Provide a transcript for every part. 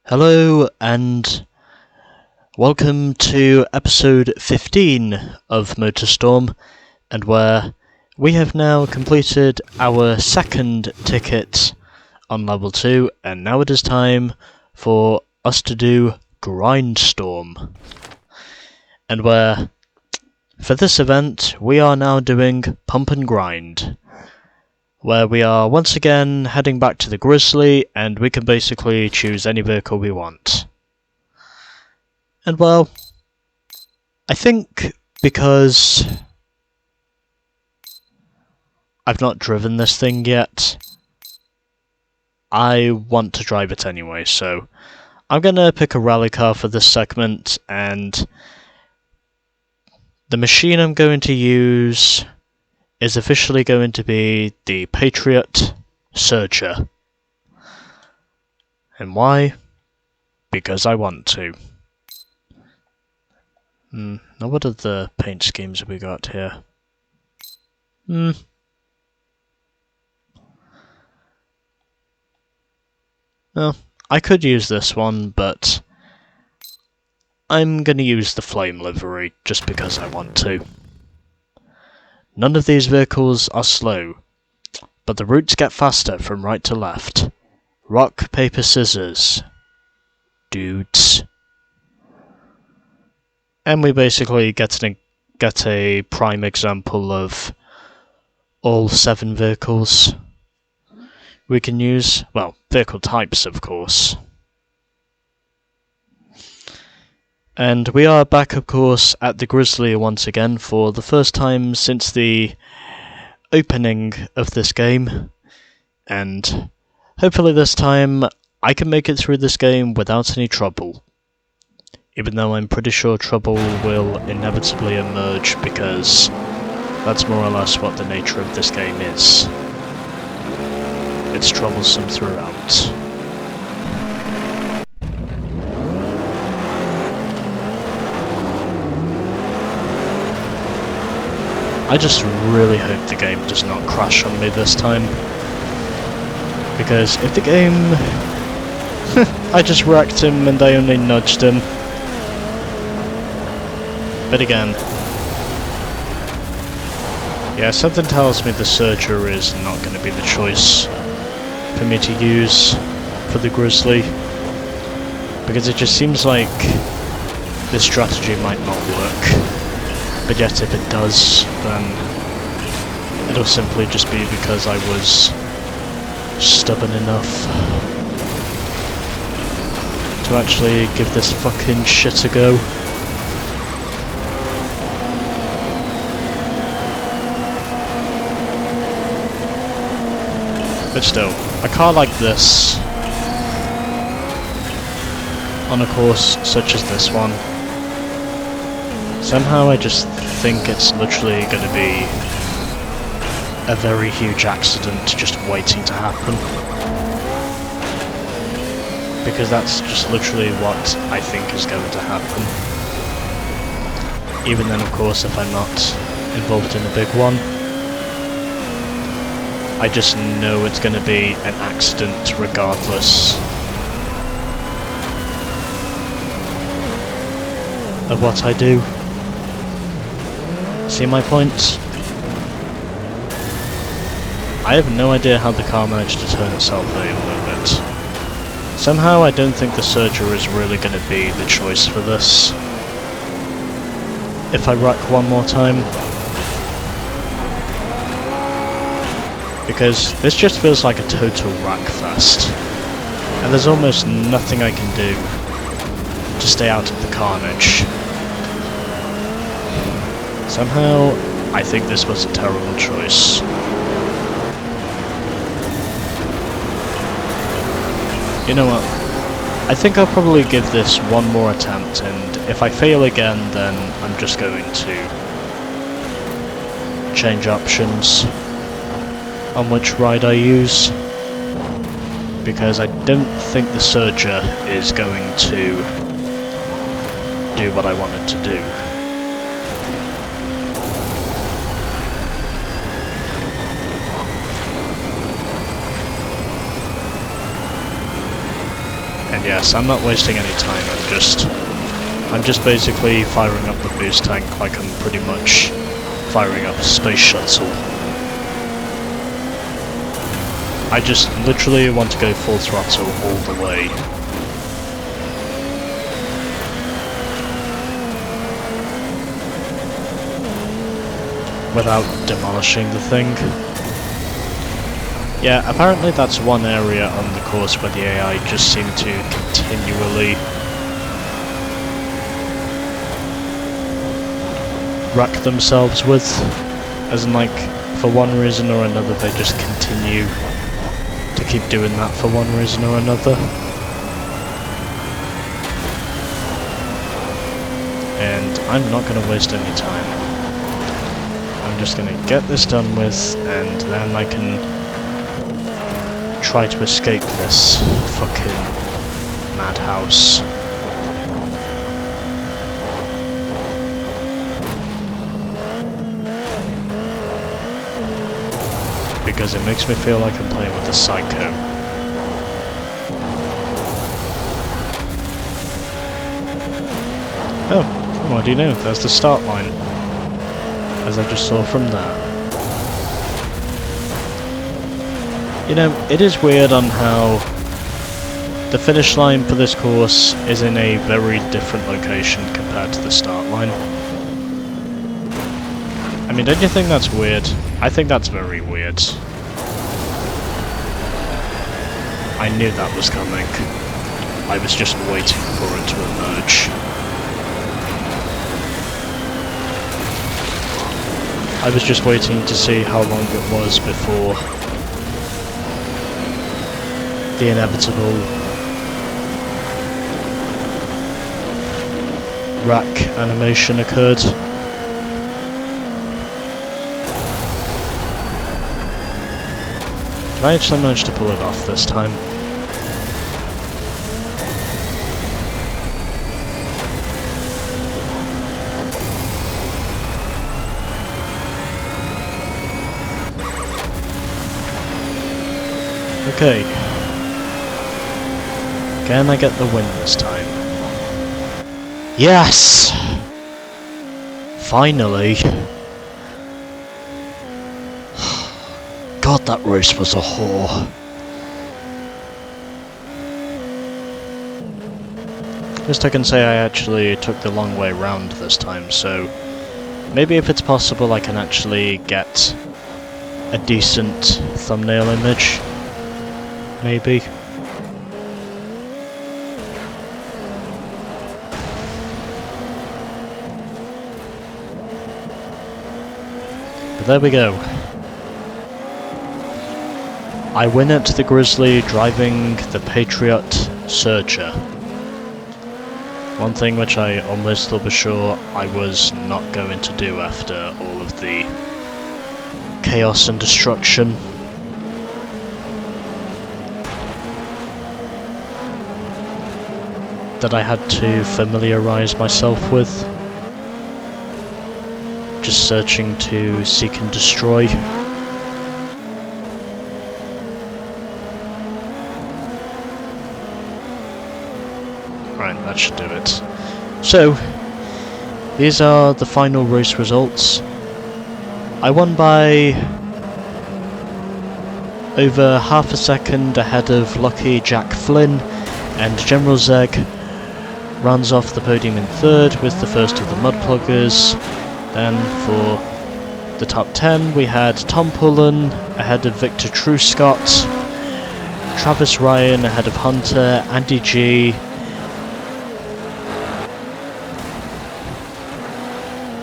Hello and welcome to episode 15 of MotorStorm, and where we have now completed our second ticket on level 2, and now it is time for us to do Grindstorm. And where, for this event, we are now doing Pump and Grind, where we are once again heading back to the Grizzly, and we can basically choose any vehicle we want. And well, I think because I've not driven this thing yet, I want to drive it anyway, so I'm gonna pick a rally car for this segment, and the machine I'm going to use is officially going to be the Patriot Surger. And why? Because I want to. Now what other paint schemes have we got here? Well, I could use this one, but I'm gonna use the flame livery just because I want to. None of these vehicles are slow, but the routes get faster from right to left. Rock, paper, scissors. Dudes. And we basically get a prime example of all 7 vehicles we can use. Well, vehicle types, of course. And we are back, of course, at the Grizzly once again for the first time since the opening of this game. And hopefully this time I can make it through this game without any trouble. Even though I'm pretty sure trouble will inevitably emerge, because that's more or less what the nature of this game is. It's troublesome throughout. I just really hope the game does not crash on me this time. Because if the game... I just wrecked him and I only nudged him. But again... yeah, something tells me the Surger is not going to be the choice for me to use for the Grizzly. Because it just seems like this strategy might not work. But yet if it does, then it'll simply just be because I was stubborn enough to actually give this fucking shit a go. But still, a car like this, on a course such as this one, somehow I just think it's literally going to be a very huge accident just waiting to happen. Because that's just literally what I think is going to happen. Even then, of course, if I'm not involved in a big one, I just know it's going to be an accident regardless of what I do. See my point? I have no idea how the car managed to turn itself over, but somehow I don't think the Surger is really going to be the choice for this. If I wreck one more time. Because this just feels like a total wreck fest. And there's almost nothing I can do to stay out of the carnage. Somehow, I think this was a terrible choice. You know what? I think I'll probably give this one more attempt, and if I fail again, then I'm just going to change options on which ride I use. Because I don't think the Surger is going to do what I want it to do. And yes, I'm not wasting any time, I'm just basically firing up the boost tank like I'm pretty much firing up a space shuttle. I just literally want to go full throttle all the way. Without demolishing the thing. Yeah, apparently that's one area on the course where the AI just seem to continually wreck themselves with. As in, like, for one reason or another they just continue to keep doing that for one reason or another. And I'm not going to waste any time. I'm just going to get this done with, and then I can try to escape this fucking madhouse. Because it makes me feel like I'm playing with a psycho. Oh, what do you know? There's the start line. As I just saw from there. You know, it is weird on how the finish line for this course is in a very different location compared to the start line. I mean, don't you think that's weird? I think that's very weird. I knew that was coming. I was just waiting for it to emerge. I was just waiting to see how long it was before the inevitable rack animation occurred. Did I actually manage to pull it off this time? Okay. Can I get the win this time? Yes! Finally! God, that race was a whore. At least I can say I actually took the long way round this time, so maybe if it's possible I can actually get a decent thumbnail image. Maybe. But there we go. I win at the Grizzly driving the Patriot Searcher. One thing which I almost thought for sure I was not going to do after all of the chaos and destruction. That I had to familiarise myself with. Just searching to seek and destroy. Right, that should do it. So, these are the final race results. I won by over half a second ahead of Lucky Jack Flynn, and General Zeg runs off the podium in third with the first of the Mudpluggers. Then for the top 10 we had Tom Pullen ahead of Victor Truscott, Travis Ryan ahead of Hunter, Andy G,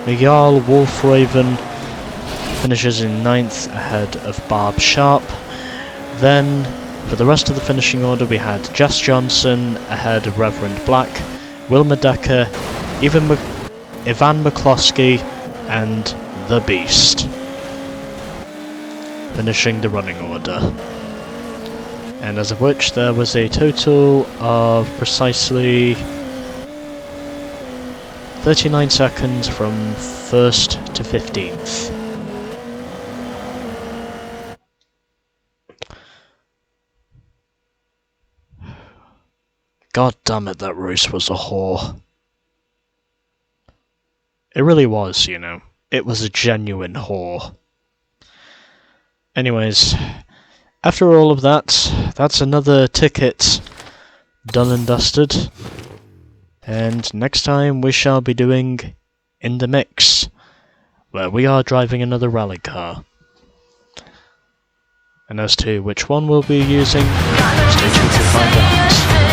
Miguel Wolfraven finishes in 9th ahead of Barb Sharp. Then for the rest of the finishing order we had Jess Johnson ahead of Reverend Black, Wilma Decker, Ivan McCloskey and The Beast, finishing the running order. And as of which there was a total of precisely 39 seconds from 1st to 15th. God damn it, that race was a whore. It really was, you know. It was a genuine whore. Anyways, after all of that, that's another ticket done and dusted. And next time we shall be doing In the Mix, where we are driving another rally car. And as to which one we'll be using, stay tuned to find out.